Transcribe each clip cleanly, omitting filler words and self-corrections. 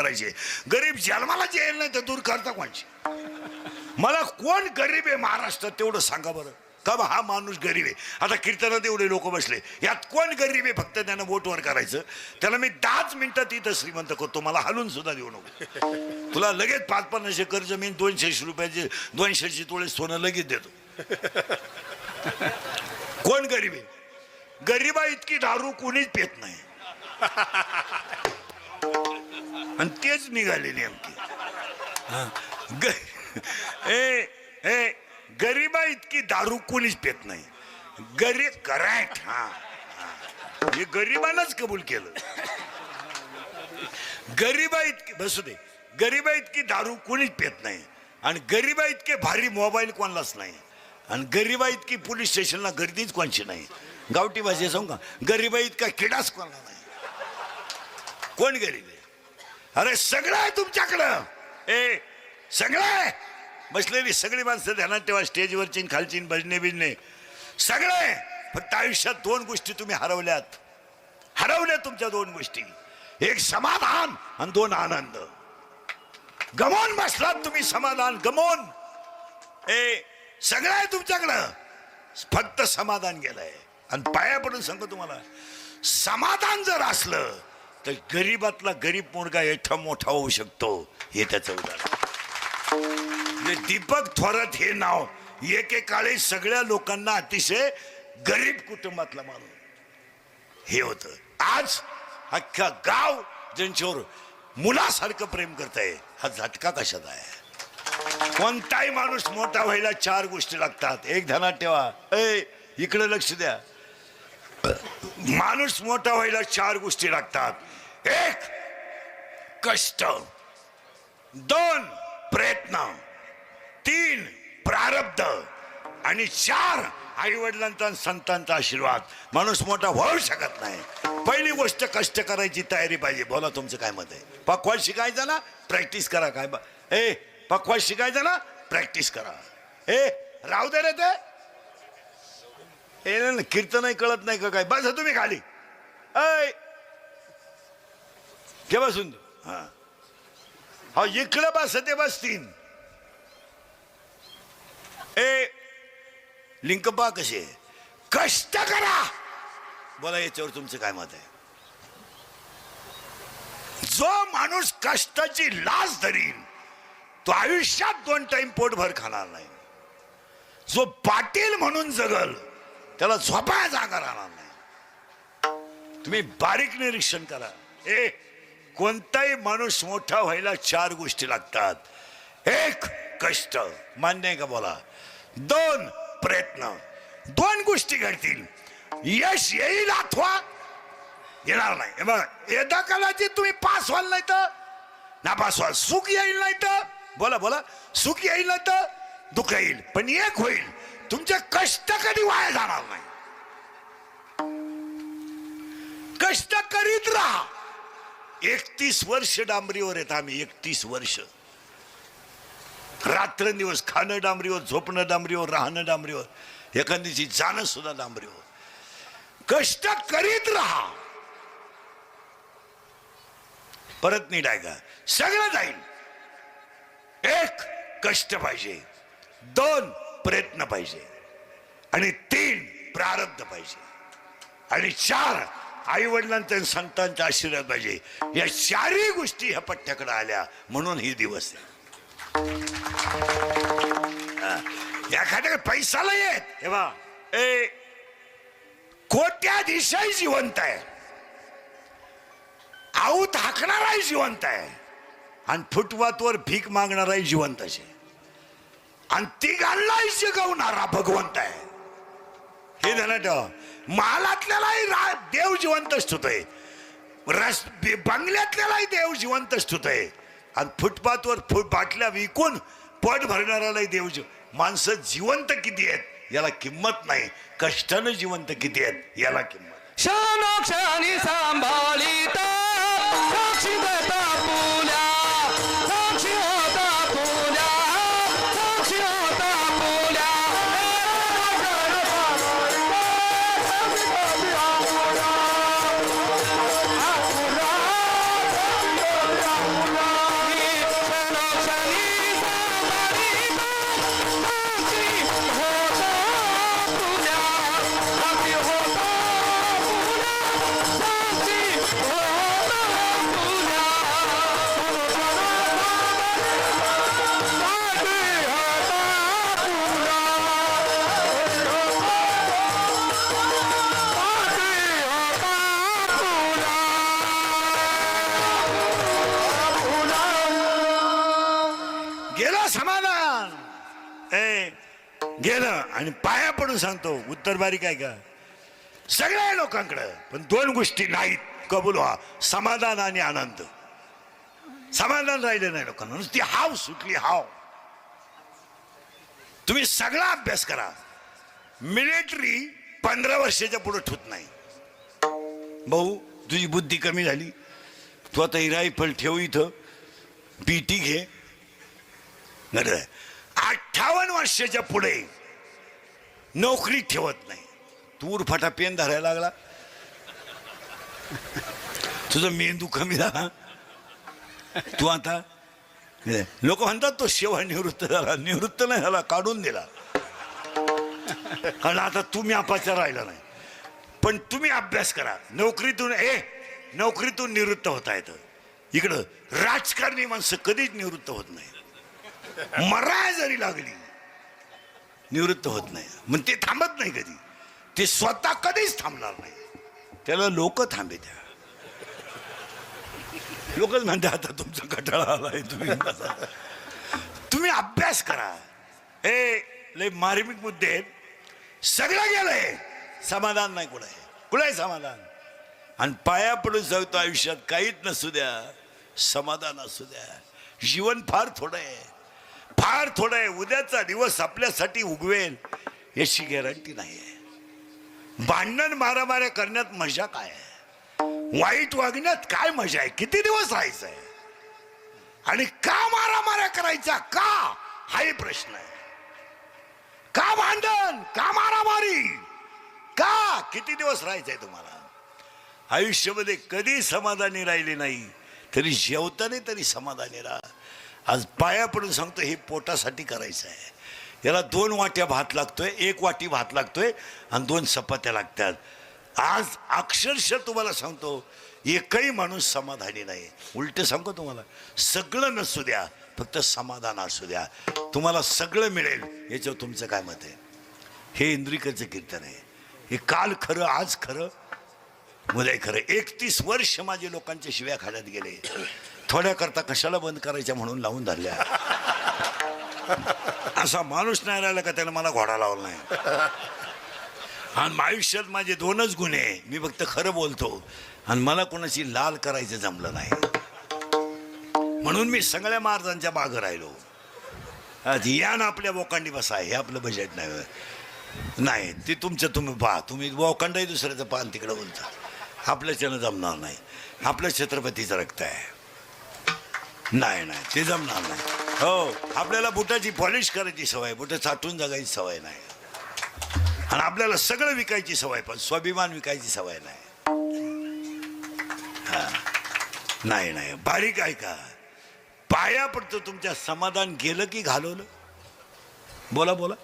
करायचे. गरीब जन्माला जे येईल नाही तर दूर करता कोणची. मला कोण गरीब आहे महाराष्ट्रात तेवढं सांगा बरं. का बा हा माणूस गरीब आहे. आता कीर्तनात एवढे लोक बसले, यात कोण गरीब आहे? फक्त त्यानं वोटवर करायचं. त्याला मी 10 मिनिटात इथं श्रीमंत करतो, मला हलून सुद्धा देऊ नको. तुला लगेच 5-50 कर्ज मी 200 रुपयाचे 200 तोळे सोनं लगेच देतो. कोण गरीब आहे? गरीबा इतकी दारू कोणीच पेत नाही. आणि तेच निघाले नेमकी. गरीबा इतकी दारू कोणीच पेत नाही. गरीब करेक्ट. हा, हे गरीबानंच कबूल केलं. गरीबा इतकी बसू दे. गरीबा इतकी दारू कोणीच पेत नाही आणि गरीबा इतके भारी मोबाईल कोणालाच नाही आणि गरीबा इतकी पोलीस स्टेशनला गर्दीच कोणची नाही. गावठी भाषे सांगू का, गरीबा इतका किडाच कोणाला नाही. कोण गरीब आहे? अरे सगळं आहे तुमच्याकडं. सगळं आहे. बसलेली सगळी माणसं ध्यानात ठेवा. स्टेजवरची खालची भजने बिजने सगळं आहे. फक्त आयुष्यात 2 गोष्टी तुम्ही हरवल्यात. हरवल्या तुमच्या 2 गोष्टी. एक समाधान आणि 2 आनंद. गमवून बसलात तुम्ही समाधान. गमवून. सगळं आहे तुमच्याकडं, फक्त समाधान गेलंय. आणि पाया पडून सांगतो तुम्हाला, समाधान जर असलं तर गरीबातला गरीब मुलगा एठा मोठा होऊ शकतो. हे त्याचं उदाहरण. दीपक थोरात हे नाव एकेकाळी सगळ्या लोकांना अतिशय गरीब कुटुंबातला माणूस हे होतं. आज अख्खा गाव ज्यांच्यावर मुलासारखं प्रेम करताय. हा झटका कशाचा आहे? कोणताही माणूस मोठा व्हायला 4 गोष्टी लागतात. एक ध्यानात ठेवा. इकडे लक्ष द्या. माणूस मोठा व्हायला 4 गोष्टी लागतात. 1 कष्ट, 2 प्रयत्न, 3 प्रारब्ध आणि 4 आई वडिलांचा आणि संतांचा आशीर्वाद. माणूस मोठा होऊ शकत नाही. पहिली गोष्ट कष्ट करायची तयारी पाहिजे. बोला तुमचं काय मत आहे? पक्वाल शिकायचं ना, प्रॅक्टिस करा. काय पक्वाल शिकायचं ना, प्रॅक्टिस करा. राहू दे रे ते कीर्तनही कळत नाही का काय? बस तुम्ही खाली केव्हा सुंदर. हा इकडे बस ते बसतील. लिंक पा कसे. कष्ट करा. बोला याच्यावर तुमचं काय मत आहे? जो माणूस कष्टाची लाज धरील तो आयुष्यात 2 टाइम पोटभर खाणार नाही. जो पाटील म्हणून जगल त्याला झोपाया जागा राहणार नाही. तुम्ही बारीक निरीक्षण करा. कोणताही माणूस मोठा व्हायला 4 गोष्टी लागतात. 1 कष्ट, मान्य आहे का? बोला. 2 प्रयत्न. 2 गोष्टी घडतील. यश येईल अथवा येणार नाही. बघा, एकदा कदाचित तुम्ही पास व्हाल नाही तर नापास व्हाल. सुख येईल नाही तर बोला बोला सुख येईल नाही तर दुःख येईल. पण एक होईल, तुमचे कष्ट कधी वाया जाणार नाही. कष्ट करीत राहा. 31 वर्ष डांबरीवर येत आम्ही. 31 वर्ष रात्रंदिवस खाणं डांबरीवर, झोपणं डांबरीवर, राहणं डांबरीवर, एखाद्याची जाणं सुद्धा डांबरीवर. कष्ट करीत राहा. परत नीट आहे का? सगळं जाईल. 1 कष्ट पाहिजे, 2 प्रयत्न पाहिजे आणि 3 प्रारब्ध पाहिजे आणि 4 आई वडिलांचा आणि संतांचा आशीर्वाद पाहिजे. या 4ही गोष्टी ह्या पट्ट्याकडे आल्या म्हणून ही दिवस आहे. एखाद्याकडे पैसाला येत तेव्हा कोट्याधीशही जिवंत आहे, आऊत हाकणाराही जिवंत आहे आणि फुटपाथवर भीक मागणाराही जिवंत आहे आणि तिघांनाही जगवणारा भगवंत आहे. हे ध्यानात ठेवा. महालातल्यालाही देव जिवंत ठेवतोय, बंगल्यातल्यालाही देव जिवंत ठेवतोय आणि फुटपाथवर बाटल्या विकून पोट भरणाऱ्यालाही देव माणसं जिवंत किती आहेत याला किंमत नाही. कष्टानं जिवंत किती आहेत याला किंमत. क्षणोक्षणी सांभाळीत साक्षी होता पुण्या, साक्षी होता पुण्या, साक्षी होता पुण्या. गेलं समाधान. गेलं. आणि पाया पडून सांगतो उत्तर बारीक आहे का सगळ्या लोकांकडे, पण दोन गोष्टी नाहीत. कबूल व्हा, समाधान आणि आनंद. समाधान राहिलं नाही लोकांना, नुसती हाव सुटली हाव. तुम्ही सगळा अभ्यास करा. मिलिटरी 15 वर्षाच्या पुढे ठेवत नाही. भाऊ तुझी बुद्धी कमी झाली, तू आता ही रायफल ठेव, इथं पीटी घे. 58 वर्षाच्या पुढे नोकरी ठेवत नाही. तू उरफाटा पेन धरायला लागला, तुझा मेंदू कमी झाला. तू आता लोक म्हणतात तो सेवानिवृत्त झाला. निवृत्त नाही झाला, काढून दिला. कारण आता तुम्ही अपाचार राहिला नाही. पण तुम्ही अभ्यास करा. नोकरीतून निवृत्त होता येतं. इकडं राजकारणी माणसं कधीच निवृत्त होत नाही. मराय जरी लागली निवृत्त होत नाही. मग ते थांबत नाही कधी. ते स्वतः कधीच थांबणार नाही. त्याला लोक थांबेत्या. लोकच म्हणते आता तुमचा कटाळा आलाय, तुम्ही अभ्यास करा. लय मार्मिक मुद्दे आहेत. सगळं गेलंय, समाधान नाही. कुठे समाधान? आणि पाया पडून सांगतो आयुष्यात काहीच नसू द्या, समाधान असू द्या. जीवन फार थोडं आहे, फार थोडं आहे. उद्याचा दिवस आपल्यासाठी उगवेल याची गॅरंटी नाही आहे. भांडण मारामाऱ्या करण्यात मजा काय आहे? वाईट वागण्यात काय मजा आहे? किती दिवस राहायचंय? आणि का मारामाऱ्या करायच्या? का हाही प्रश्न आहे. का भांडण? का मारामारी? का? किती दिवस राहायचंय तुम्हाला? आयुष्यामध्ये कधी समाधानी राहिली नाही, तरी जेवताना तरी समाधानी राहा. आज पाया पडून सांगतो, हे पोटासाठी करायचं आहे. याला 2 वाट्या भात लागतोय, 1 वाटी भात लागतोय आणि 2 चपात्या लागतात. आज अक्षरशः तुम्हाला सांगतो, एकही माणूस समाधानी नाही. उलट सांगतो तुम्हाला, सगळं नसू द्या, फक्त समाधान असू द्या, तुम्हाला सगळं मिळेल. याच्यावर तुमचं काय मत आहे? हे इंद्रिकरचं कीर्तन आहे. हे काल खरं, आज खरं, उद्या खरं. 31 वर्ष माझे लोकांच्या शिव्या खाण्यात गेले. थोड्या करता कशाला बंद करायच्या म्हणून लावून धरल्या. असा माणूस नाही राहिला का त्याला मला घोडा लावला नाही. आणि आयुष्यात माझे 2च गुण आहे. मी फक्त खरं बोलतो आणि मला कोणाची लाल करायचं जमलं नाही. म्हणून मी सगळ्या महाराजांच्या मागं राहिलो. या ना आपल्या बोकांडी बसा, हे आपलं बजेट नाही. ते तुमचं तुम्ही पहा. तुम्ही बोकांडाही दुसऱ्याचं पान तिकडं बोलता. आपल्याच्यानं जमणार नाही. आपलं छत्रपतीचं रक्त आहे. नाही ते जमणार नाही. हो, आपल्याला बुटाची पॉलिश करायची सवय, बुटं चाटून जगायची सवय नाही. आणि आपल्याला सगळं विकायची सवय, पण स्वाभिमान विकायची सवय नाही. नाही बारीक आहे का? पाया पडतो तुमच्या. समाधान गेलं की घालवलं? बोला.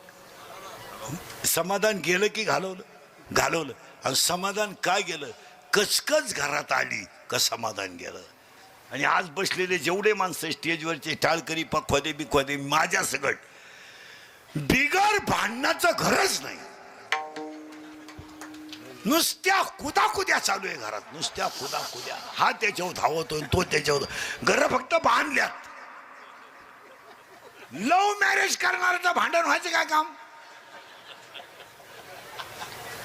समाधान गेलं की घालवलं. आणि समाधान काय गेलं? कचकच घरात आली का समाधान गेलं. आणि आज बसलेले जेवढे माणसं स्टेजवरचे टाळकरी पखवादे बिखवादे माझ्या सगट, बिगर भांडणाचं घरच नाही. नुसत्या कुदाकुद्या चालू आहे घरात, नुसत्या कुदाकुद्या. हा त्याच्यावर धावतो, तो त्याच्यावर. घर फक्त बांधल्यात. लव्ह मॅरेज करणाऱ्याचं भांडण व्हायचं काय काम?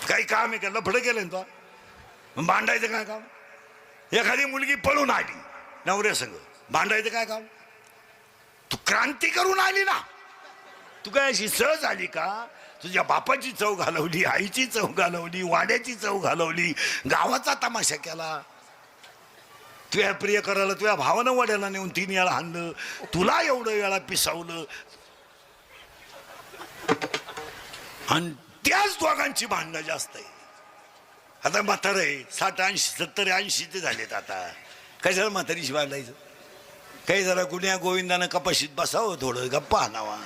काही काम आहे का? लफडं केलं तो भांडायचं काय काम? एखादी मुलगी पळून आली नवऱ्यासंग, भांडायचं काय काम? तू क्रांती करून आली ना. तू काय अशी सहज आली का? तुझ्या बापाची चव घालवली, आईची चव घालवली, वाड्याची चव घालवली, गावाचा तमाशा केला. तुझ्या प्रिय करायला तुझ्या भावानं वाड्याला नेऊन 3 वेळा हाणलं, तुला एवढं वेळा पिसावलं. आणि त्याच दोघांची भांडणं जास्त आहे. आता म्हातारं 60, 80, 70, 80 झालेत. आता कशाला म्हातारीशी भांडायचं? काही जरा गुन्ह्या गोविंदानं कपाशीत बसावं, थोडं गप्पा आणावा.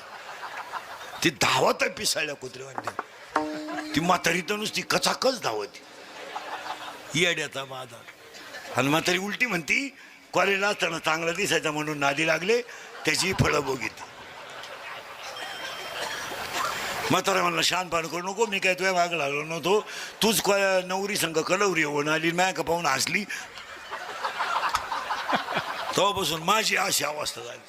ती धावत आहे पिसाळल्या कुत्रे वाटते. ती म्हातारी तर नुसती कचाकच धावत. येड्याचा माझा. आणि म्हातारी उलटी म्हणती, कॉलेजला असताना चांगला दिसायचा म्हणून नादी लागले, त्याची फळं बघितली. म्हातारा म्हणला, शहाणपण करू नको, मी काय तुझ्या मागं लागलो नव्हतो. तूच नवरी संघ कलवरी होऊन आली, मॅक पाहून हसली. तेव्हापासून माझी अशी अवस्था झाली.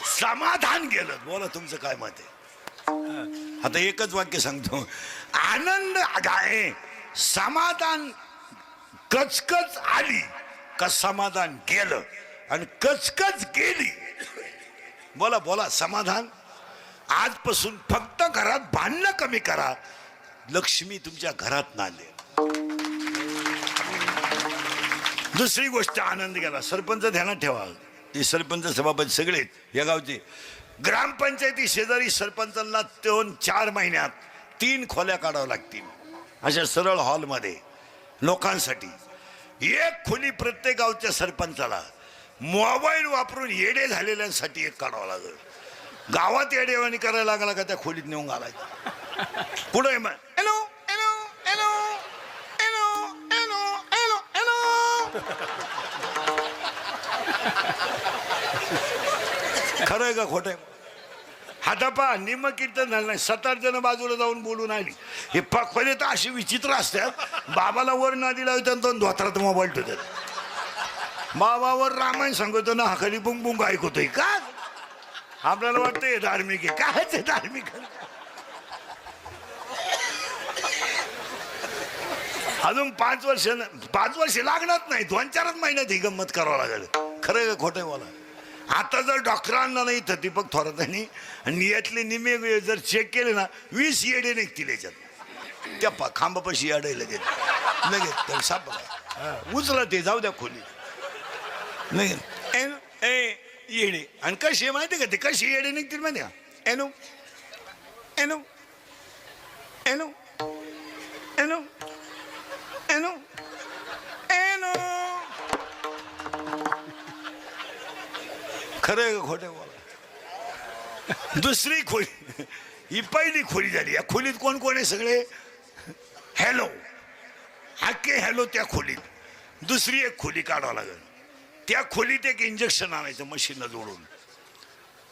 समाधान गेलं. बोला तुमचं काय मत आहे? आता एकच वाक्य सांगतो. आनंद आहे, समाधान कचकच आली का समाधान गेलं, आणि कचकच गेली. बोला बोला. समाधान. आजपासून फक्त घरात भांडणं कमी करा, लक्ष्मी तुमच्या घरात नांदेल. दुसरी गोष्ट, आनंद गेला. सरपंच ध्यानात ठेवा, हे सरपंच सभापती सगळे या गावचे. ग्रामपंचायती शेजारी सरपंचांना 4 महिन्यात 3 खोल्या काढाव्या लागतील, अशा सरळ हॉलमध्ये लोकांसाठी. एक खोली प्रत्येक गावच्या सरपंचाला. मोबाईल वापरून येडे झालेल्यांसाठी एक काढावं लागेल. गावात येडेवाणी करायला लागला का त्या खोलीत नेऊन घालायचं. पुढे मग hello hello hello hello hello hello hello. खरं आहे का खोटं आहे? हातापा निम कीर्तन झालं नाही. 7-8 जण बाजूला जाऊन बोलून आली. हे खोले तर अशी विचित्र असतात. बाबाला वर नादी लावतात, दोन धोत्रात मोबाईल ठेवतात. बाबावर रामायण सांगतो ना, खाली बुंग बुंग ऐकतोय का? आपल्याला वाटतंय धार्मिक आहे. काय ते धार्मिक? अजून 5 वर्ष लागणार नाही, 2-4 महिन्यात ही गंमत करावं लागेल. खरं का खोटं बोला. आता जर डॉक्टरांना नाही तर दीपक थोरातांनी आणि यातले निमे जर चेक केले ना, 20 येडे निघतील याच्यात. त्या खांबापाशी येडे लगेच तर सापडा उचला ते, जाऊ द्या खोली लगेच येडे. आणि कशी माहिती का ते, कशी येडे निघतील माहिती का? एनो एनो एनो एनो एनो एनो. खरं आहे का खोटं बोला. दुसरी खोली, ही पहिली खोली झाली. या खोलीत कोण कोण आहे? सगळे हॅलो, हाके हॅलो. त्या खोलीत दुसरी एक खोली काढावं लागेल. त्या खोलीत एक इंजेक्शन आणायचं मशीनला जोडून,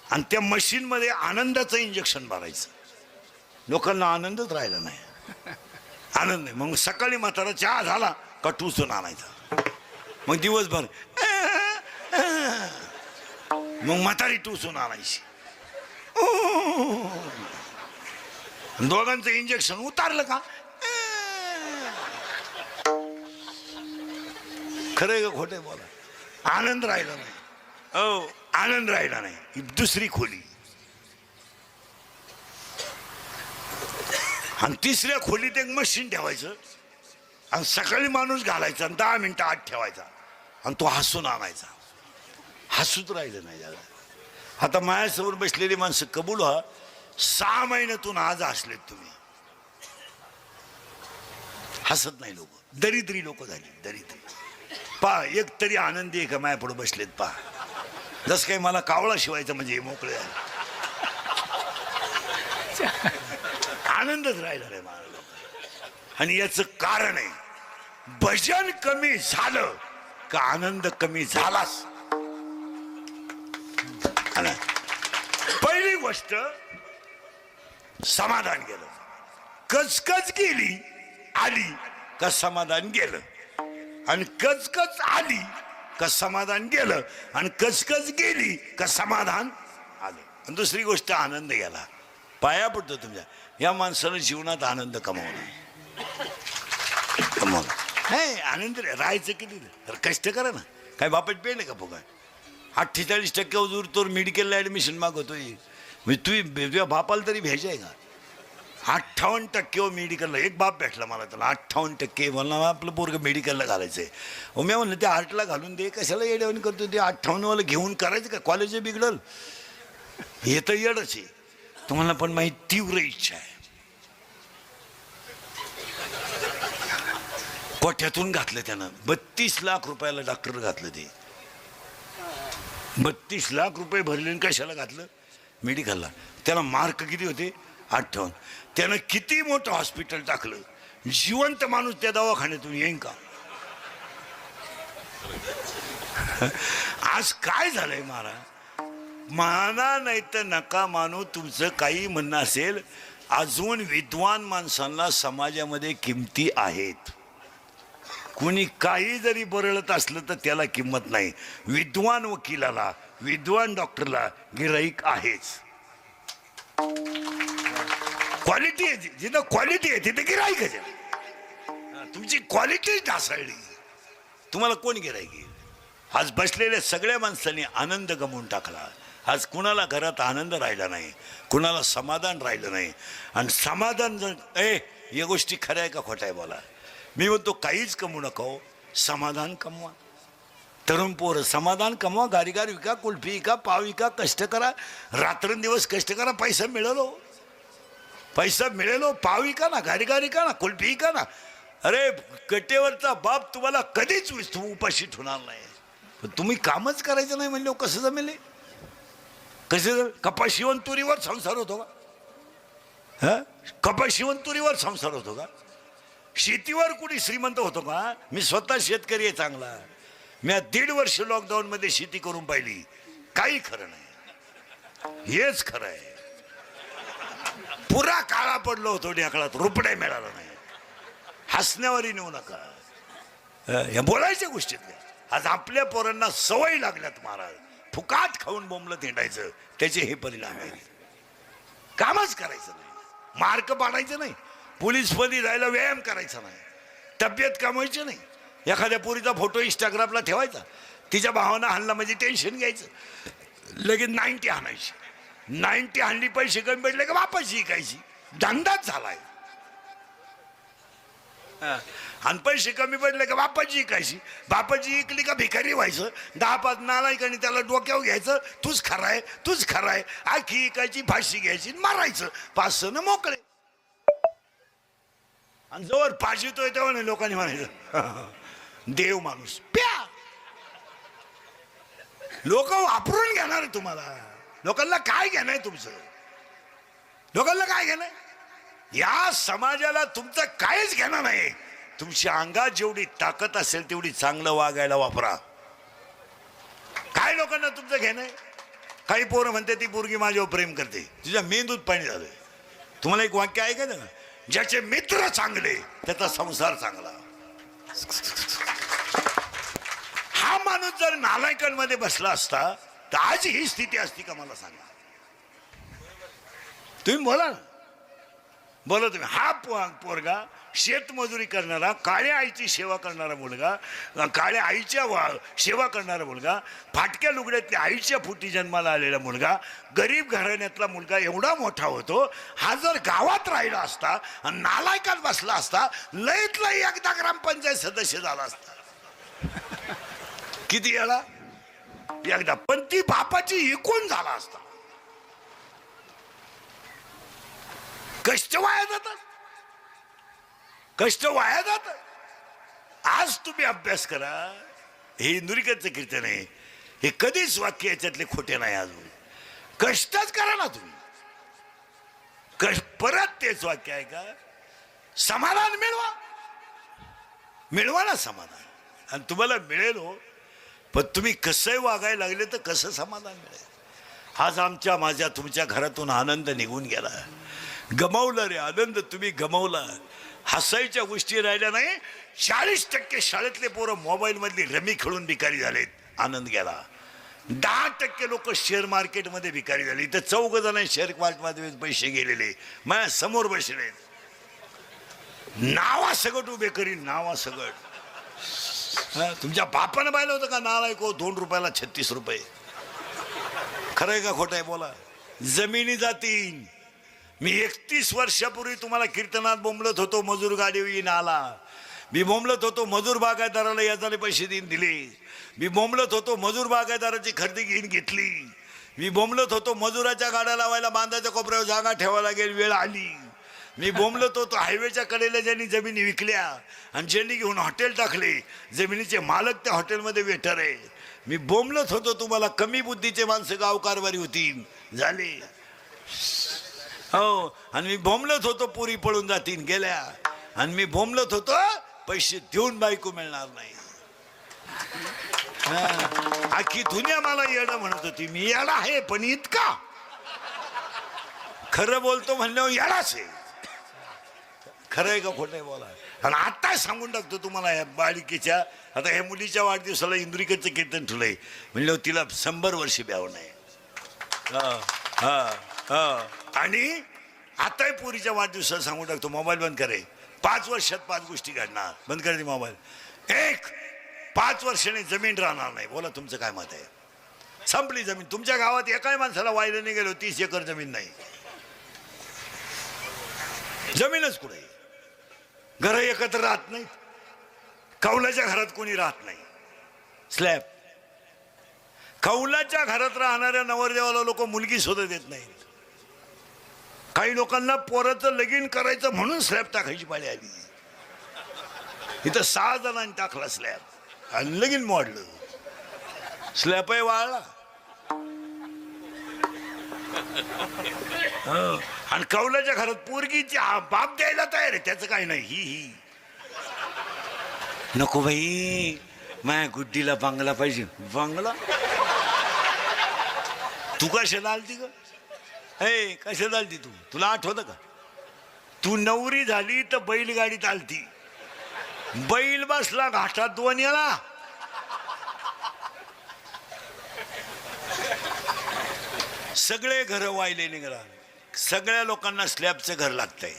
आणि त्या मशीन मध्ये आनंदाचं इंजेक्शन भरायचं. लोकांना आनंदच राहिला नाही, आनंद नाही. मग सकाळी म्हातारा चहा झाला का टुसून आणायचा. मग दिवसभर मग म्हातारी टुसून आणायची. दोघांचं इंजेक्शन उतारलं का? खरं का खोटं बोला. आनंद राहिला नाही. हो, आनंद राहिला नाही. ही दुसरी खोली. आणि तिसऱ्या खोलीत एक मशीन ठेवायचं, आणि सकाळी माणूस घालायचा, आणि 10 मिनिटं आत ठेवायचा, आणि तो हसून आणायचा. हसूच राहिलं नाही झालं. आता माझ्यासमोर बसलेली माणसं कबूल व्हा, 6 महिन्यातून आज हसलेत तुम्ही. हसत नाही लोक, दरिद्री लोक झाली, दरिद्री. पा एक तरी आनंदी आहे का माया पुढे बसलेत? पा जस काही मला कावळा शिवायचा म्हणजे मोकळे झाले. आनंदच राहिला रे मला लोक. आणि याचं कारण आहे, भजन कमी झालं का आनंद कमी झालाच. पहिली गोष्ट, समाधान गेलं. कचकच गेली आली का समाधान गेलं, आणि कचकच आली का समाधान गेलं, आणि कचकच गेली का समाधान आलं. आणि दुसरी गोष्ट, आनंद गेला. पाया पडतो तुमच्या या माणसानं जीवनात आनंद कमावला. नाही आनंद राहायचं किती तर कष्ट करा ना. काय बापात पेड का फुगा? 48% दूर तर मेडिकलला ॲडमिशन मागवतोय. म्हणजे तुझ्या बापाला तरी भेजाय का? 58% मेडिकलला. एक बाप भेटला मला, त्याला 58% म्हणला आपलं पोरगं मेडिकलला घालायचंय. मी म्हणलं ते 8ला घालून दे, कशाला येड्यावणी करतो ते? 58वाला घेऊन करायचं का? कॉलेज बिघडल. हे तर येडच आहे तुम्हाला. पण माझी तीव्र इच्छा आहे. कोठ्यातून घातलं त्यानं. 32 लाख रुपयाला डॉक्टर घातलं. ते 32 लाख रुपये भरले, कशाला घातलं? मेडिकलला. त्याला मार्क किती होते? 58. त्यानं किती मोठं हॉस्पिटल टाकलं. जिवंत माणूस त्या दवाखान्यातून येईन का? आज काय झालंय महाराज? माना नाही तर नका मानू, तुमचं काही म्हणणं असेल. अजून विद्वान माणसांना समाजामध्ये किमती आहेत. कुणी काही जरी बरळत असलं तर त्याला किंमत नाही. विद्वान वकिलाला, विद्वान डॉक्टरला गिराईक आहेच. क्वालिटी आहे, जिथं क्वालिटी आहे तिथे गिराईकच आहे. तुमची क्वालिटी ढासळली, तुम्हाला कोण गिराईक? आज बसलेल्या सगळ्या माणसांनी आनंद गमावून टाकला. आज कुणाला घरात आनंद राहिला नाही, कुणाला समाधान राहिलं नाही. आणि समाधान जर या गोष्टी खऱ्या आहे का खोट्या आहे बोला. मी म्हणतो काहीच कमवू नका हो, समाधान कमवा. तरुण पोरं समाधान कमवा, गारीगार विका, कुल्फी विका, पाव विका, कष्ट करा, रात्रंदिवस कष्ट करा, पैसा मिळेलो, पैसा मिळेलो. पाव विका ना, गारीगार विका ना, कुल्फी विका ना. अरे कटेवरचा बाप तुम्हाला कधीच उपाशी ठेवणार नाही. पण तुम्ही कामच करायचं नाही म्हणले कसं जमेले? कसे जमेल? कपाशिवण तुरीवर संसार होतो का? हा, कपाशिवण तुरीवर संसार होतो का? शेतीवर कुणी श्रीमंत होतो का? मी स्वतः शेतकरी आहे चांगला. मी 1.5 वर्ष लॉकडाऊन मध्ये शेती करून पाहिली. काही खरं नाही, हेच खरं आहे. पुरा काळा पडलो होतो ढेकळात, रुपये मिळाला नाही. हसण्यावरही नेऊ नका, या बोलायच्या गोष्टीत. आज आपल्या पोरांना सवय लागल्यात महाराज फुकाट खाऊन बोंबलं हिंडायचं, त्याचे हे परिणाम आहेत. कामच करायचं नाही, मार्क पाडायचं नाही, पोलीस मध्ये जायला व्यायाम करायचा नाही, तब्येत कमवायची नाही. एखाद्या पोरीचा फोटो इंस्टाग्रामला ठेवायचा, तिच्या भावानं हाणला म्हणजे टेन्शन घ्यायचं, लगेच 90 हाणायची. 90 हाणली, पैसे कमी पडले का वापस विकायची. धंदाच झालाय. आणि पैसे कमी पडले का बापाची इकायची. बापाची इकली का भिकारी व्हायचं. 10-5 नालायकांनी त्याला डोक्यावर घ्यायचं, तूच खराय, तूच खराय. आखी इकायची, फाशी घ्यायची, मारायचं. 500 मोकळे. आणि जवळ पाजितोय तेव्हा नाही लोकांनी म्हणायचं देव माणूस प्या. लोक वापरून घेणार तुम्हाला. लोकांना काय घेणं तुमचं? लोकांना काय घेणं? या समाजाला तुमचं काहीच घेणं नाही. तुमच्या अंगात जेवढी ताकद असेल तेवढी चांगलं वागायला वापरा. काय लोकांना तुमचं घेणं? काही पोरं म्हणते ती पोरगी माझ्यावर प्रेम करते, तुझ्या मेंदूत पाणी झालं. तुम्हाला एक वाक्य आहे का ना, ज्याचे मित्र चांगले त्याचा संसार चांगला. हा माणूस जर नालायकांमध्ये बसला असता तर आज ही स्थिती असती का मला सांगा. तुम्ही बोला ना, बोला तुम्ही. हा पोरगा शेतमजुरी करणारा, काळ्या आईची सेवा करणारा मुलगा, काळ्या आईच्या सेवा करणारा मुलगा, फाटक्या लुगड्यातल्या आईच्या फुटी जन्माला आलेला मुलगा, गरीब घराण्यातला मुलगा एवढा मोठा होतो. हा जर गावात राहिला असता आणि नालायकात बसला असता, लईत लई एकदा ग्रामपंचायत सदस्य झाला असता. किती वेळा? एकदा. पण ती बापाची इकून झाला असता. कष्ट वाया जातात, कष्ट वाया जातात. आज तुम्ही अभ्यास करा. हे इंदुरीकरचं कीर्तन आहे, हे कधीच वाक्य याच्यातले खोटे नाही. अजून कष्टच करा ना तुम्ही. परत तेच वाक्य आहे का? समाधान मिळवा, मिळवा ना समाधान. आणि तुम्हाला मिळेल हो, पण तुम्ही कसंही वागायला लागले तर कसं समाधान मिळेल? आज आमच्या माझ्या तुमच्या घरातून आनंद निघून गेला. गमावला रे आनंद, तुम्ही गमावला. हसायच्या गोष्टी राहिल्या नाही. 40% शाळेतले पोरं मोबाईल मधली रमी खेळून भिकारी झालेत, आनंद गेला. 10% लोक शेअर मार्केटमध्ये भिकारी झाले. इथं 4 जण शेअर मार्केटमध्ये पैसे गेलेले माझ्या समोर बसले. नावा सगट उभे करीन, नावा सगट. तुमच्या बापानं पाहिलं होतं का नालायको 2 रुपयाला 36 रुपये? खरंय का खोटं आहे बोला? जमिनी जातील. मी 31 वर्षापूर्वी तुम्हाला कीर्तनात बोंबलत होतो मजूर गाडी येईन आला. मी बोंबलत होतो मजूर बागायतदाराला याच्याने पैसे देऊन दिले. मी बोंबलत होतो मजूर बागायतदाराची खरेदी घेऊन घेतली. मी बोंबलत होतो मजुराच्या गाड्या लावायला बांधाच्या कोपऱ्यावर जागा ठेवायला गेली, वेळ आली. मी बोंबलत होतो हायवेच्या कडेला ज्यांनी जमिनी विकल्या आणि ज्यांनी घेऊन हॉटेल टाकले, जमिनीचे मालक त्या हॉटेलमध्ये वेटर आहे. मी बोंबलत होतो तुम्हाला कमी बुद्धीचे माणसं गावकारवारी होतील, झाले हो. आणि मी बोंबलत होतो पुरी पळून जातील, गेल्या. आणि मी बोंबलत होतो पैसे देऊन बायको मिळणार नाही. आखी दुनिया मला येडं म्हणत होती. मी येडा आहे पण इतका खरं बोलतो म्हणल्यावर येडाच आहे. खरं आहे का खोटं आहे बोला. आणि आता सांगून टाकतो तुम्हाला या बालिकेच्या, आता ह्या मुलीच्या वाढदिवसाला इंद्रिकेचं कीर्तन ठेवलंय म्हणलं तिला 100 वर्ष ब्यावं नाही. आणि आताही पोरीच्या वाढदिवसाला सांगून टाकतो मोबाईल बंद करे. 5 वर्षात 5 गोष्टी घडणार. बंद करायची मोबाईल. 5 वर्षाने जमीन राहणार नाही. बोला तुमचं काय मत आहे. संपली जमीन. तुमच्या गावात एकाही माणसाला वायला नाही गेलो 30 एकर जमीन नाही. जमीनच कुठे. घर एकत्र राहत नाहीत. कौलाच्या घरात कोणी राहत नाही. स्लॅब. कौलाच्या घरात राहणाऱ्या नवरदेवाला लोक मुलगी सुद्धा देत नाहीत. काही लोकांना पोराचं लगीन करायचं म्हणून स्लॅब टाकायची पाळी आली. इथं 6 जणांनी टाकला स्लॅब आणि लगीन मोडलं. स्लॅब आहे वाळला. आणि कौलाच्या घरात पोरगीची बाप द्यायला तयार आहे. त्याचं काही नाही. ही नको बाई माया गुड्डीला बांगला पाहिजे. बांगला तू कशाला आलती ग. हे कशाला आलती तू. तुला आठवतं का. तू नवरी झाली तर बैलगाडीत आलती. बैल बसला घाटात 2 याला. सगळे घर वाहिले निघाला. सगळ्या लोकांना स्लॅबचं घर लागतंय.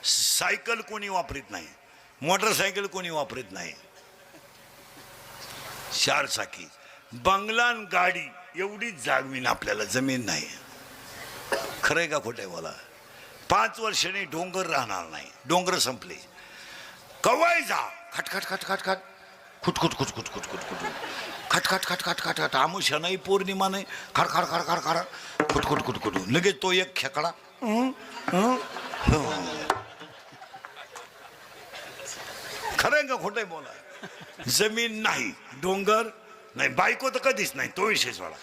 सायकल कोणी वापरत नाही. मोटरसायकल कोणी वापरत नाही. 4 चाकी बंगला गाडी एवढीच जागवीन आपल्याला जमीन नाही. खरंय का खोटंय बोला. 5 वर्षांनी डोंगर राहणार नाही. डोंगर संपले. कवाय जा खटखट खटखट खट खुटखुट खुटखुट खुटखुट खुट खटखट खटखट खटखट. आमुषा नाही पौर्णिमा नाही. खड खड खड खड खड खुटखुट खुटखुट. लगेच तो एक खेकडा. खरंय का खोटंय बोला. जमीन नाही. डोंगर नाही. बायको तर कधीच नाही. तो विषय सोडा.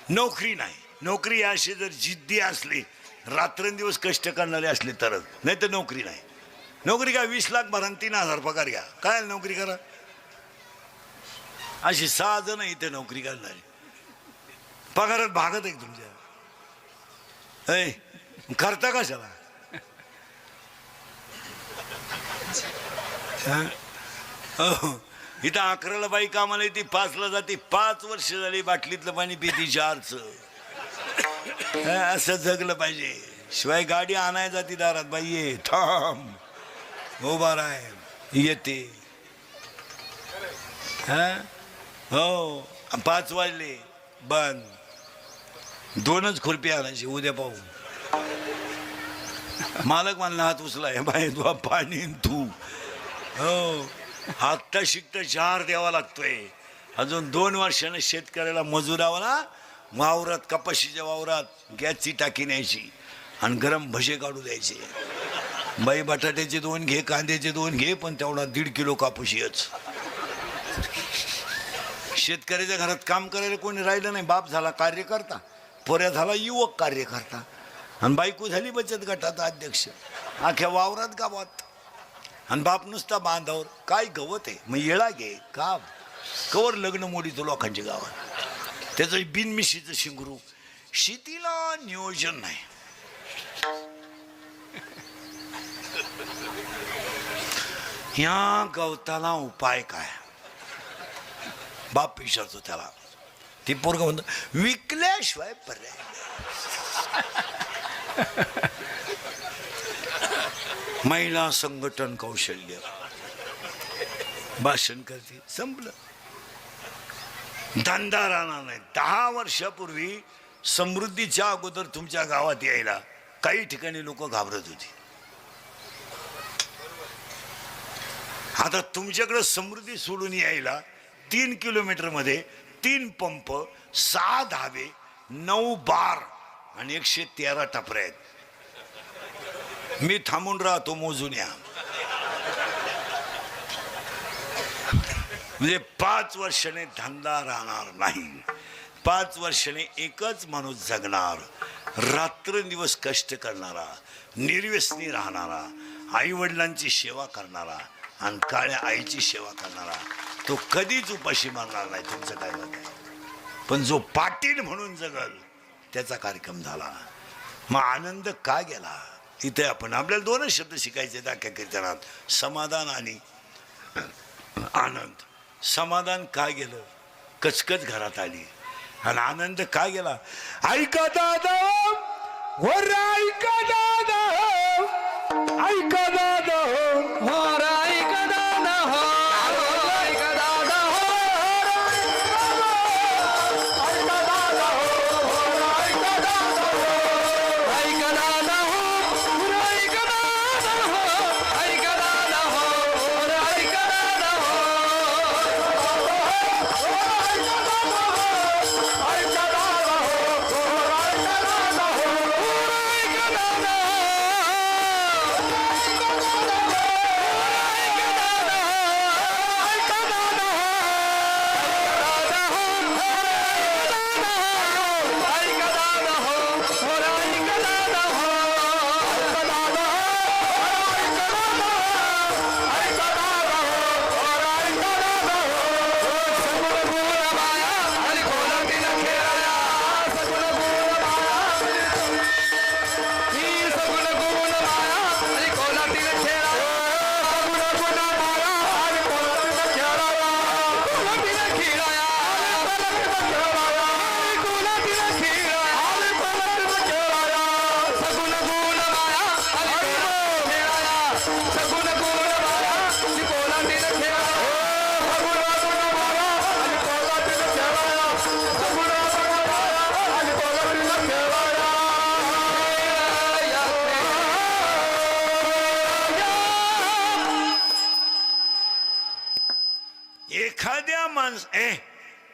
नोकरी नाही. नोकरी अशी जर जिद्दी असली रात्रंदिवस कष्ट करणारे असले तरच. नाही तर नोकरी नाही. नोकरी काय 20 लाख भरा 3,000 पगार घ्या. काय नोकरी करा. अशी 6 जण इथे नोकरी करणारी. पगारात भागत आहे तुमच्या. करता कशाला. इथं 11ला बाई कामाला येते. 5ला जाते. 5 वर्ष झाली बाटलीतलं पाणी पिती 4चं. असं जगलं पाहिजे. शिवाय गाडी आणाय जाती दारात. बाई ये थांब उभा राय येते. हो 5 वाजले बंद. 2च खुर्पी आणायची. उद्या पाहू. मालक म्हणला हात उचलाय. बाई तू पाणी तू. हो आत्ता शिकता 4 द्यावा लागतोय. अजून 2 वर्षाने शेतकऱ्याला मजुरावाला वावरात कपाशीच्या वावरात गॅसची टाकी न्यायची आणि गरम भजे काढू द्यायचे. बाई बटाट्याचे 2 घे. कांद्याचे 2 घे. पण तेवढा 1.5 किलो कापूशीच. शेतकऱ्याच्या घरात काम करायला कोणी राहिलं नाही. बाप झाला कार्यकर्ता. पोऱ्या झाला युवक कार्यकर्ता. आणि बायको झाली बचत गटाचा अध्यक्ष. अख्या वावरात गावात. आणि बाप नुसता बांधावर. काय गवत आहे. मग येळा घे का कवर लग्न मोडीतो लोकांच्या गावात. त्याचं बिनमिशीचं शिंगरू. शेतीला नियोजन नाही. या गवताला उपाय काय. बाप विचारतो त्याला. ती पोरग म्हणतो विकल्याशिवाय पर्याय. महिला संघटन कौशल्य भाषण करते. संपलं. धंदा राहणार नाही. 10 वर्षापूर्वी समृद्धीच्या अगोदर तुमच्या गावात यायला काही ठिकाणी लोक घाबरत होती. आता तुमच्याकडे समृद्धी सोडून यायला 3 किलोमीटर मध्ये 3 पंप 6 धाबे 9 बार आणि 113 टपऱ्या आहेत. मी थांबून राहतो. मोजून या. म्हणजे 5 वर्षाने धंदा राहणार नाही. 5 वर्षाने एकच माणूस जगणार. रात्रंदिवस कष्ट करणारा. निर्व्यसनी राहणारा. आई वडिलांची सेवा करणारा आणि काळ्या आईची सेवा करणारा. तो कधीच उपाशी मारणार नाही. तुमचं काय मत आहे. पण जो पाटील म्हणून जगल त्याचा कार्यक्रम झाला. मग आनंद का गेला. इथे आपण आपल्याला दोनच शब्द शिकायचे त्या कीर्तनात, समाधान आणि आनंद. समाधान काय गेलं, कचकच घरात आली, आणि आनंद काय गेला, ऐका दादा वर, ऐका दादा, ऐका दादा हो राई कदा न हो, राई कदा न हो, राई कदा न हो, राई कदा न हो, राई कदा न हो, राई कदा न हो,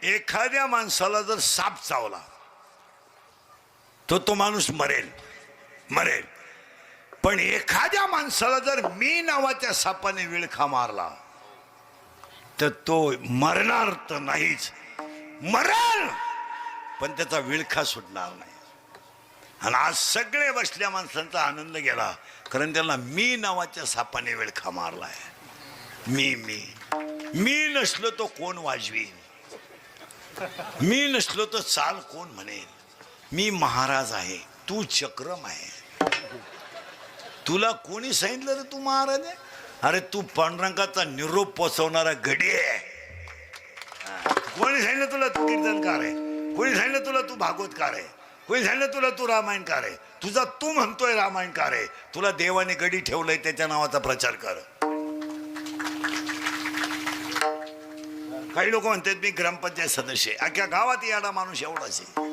एखाद्या माणसाला जर साप चावला तो माणूस मरेल, मरेल. पण एखाद्या माणसाला जर मी नावाच्या सापाने विळखा मारला तर तो मरणार तर नाहीच, मरेल पण त्याचा विळखा सुटणार नाही. आणि आज सगळे बसल्या माणसांचा आनंद गेला, कारण त्यांना मी नावाच्या सापाने विळखा मारलाय. मी नसलो तो कोण वाजवीन, मी नसलो तर चाल कोण म्हणेल. मी महाराज आहे, तू चक्रम आहे. तुला कोणी सांगितलं रे तू महाराज आहे? अरे तू पांडुरंगाचा निरोप पोचवणारा गडी आहे. कोणी सांगितलं तुला तू कीर्तनकार आहे? कोणी सांगितलं तुला तू भागवतकार आहे? कोणी सांगितलं तुला तू रामायणकार आहे? तुझा तू म्हणतोय रामायणकार आहे. तुला देवाने गडी ठेवलंय, त्याच्या नावाचा प्रचार कर. काही लोक म्हणतात मी ग्रामपंचायत सदस्य आहे. अख्ख्या गावात याडा माणूस एवढाच आहे.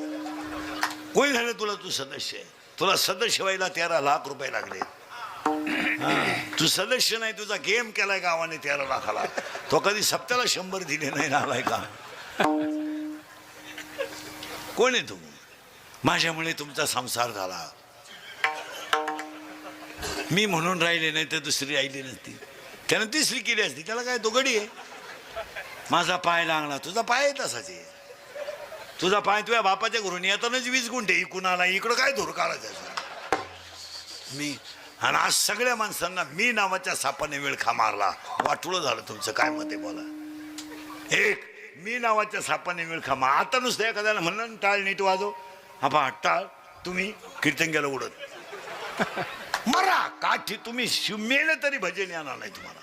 कोणी झालं तुला तू सदस्य आहे? तुला सदस्य व्हायला 13 लाख रुपये लागले. तू सदस्य नाही, तुझा गेम केलाय गावाने 13 लाखाला. तो कधी सप्त्याला 100 दिले नाही नालाय का? कोण आहे तू? माझ्यामुळे तुमचा संसार झाला. मी म्हणून राहिले नाही तर दुसरी राहिली नसती. त्यानं तिसरी केली असती. त्याला काय, तो गडी आहे. माझा पाय लागला, तुझा पाय तसाच आहे. तुझा पाय तुझ्या बापाच्या घरून येतानाच 20 गुंठे इकून आला. इकडं काय धुर काढायचं मी. आणि आज सगळ्या माणसांना मी नावाच्या सापाने विळखा मारला. वाटुळं झालं. तुमचं काय मत आहे बोला. एक मी नावाच्या सापाने विळखा मार. आता नुसतं एखाद्याला म्हणलं टाळ नीट वाजव, हा टाळ, तुम्ही कीर्तन गेलं उडत मरा काठी. तुम्ही मेले तरी भजन येणार नाही तुम्हाला.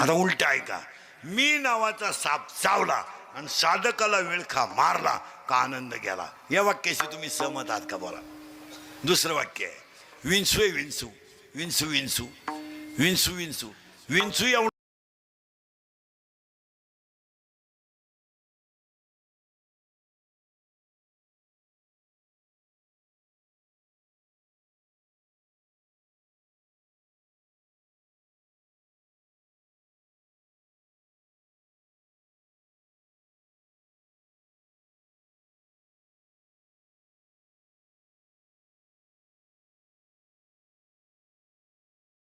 आता उलट ऐका, मी नावाचा साप चावला आणि साधकाला विळखा मारला का आनंद गेला. या वाक्याशी तुम्ही सहमत आहात का बोला. दुसरं वाक्य आहे, विंचू विंचू विंचू विंचू विंचू विंचू विंचू एवढं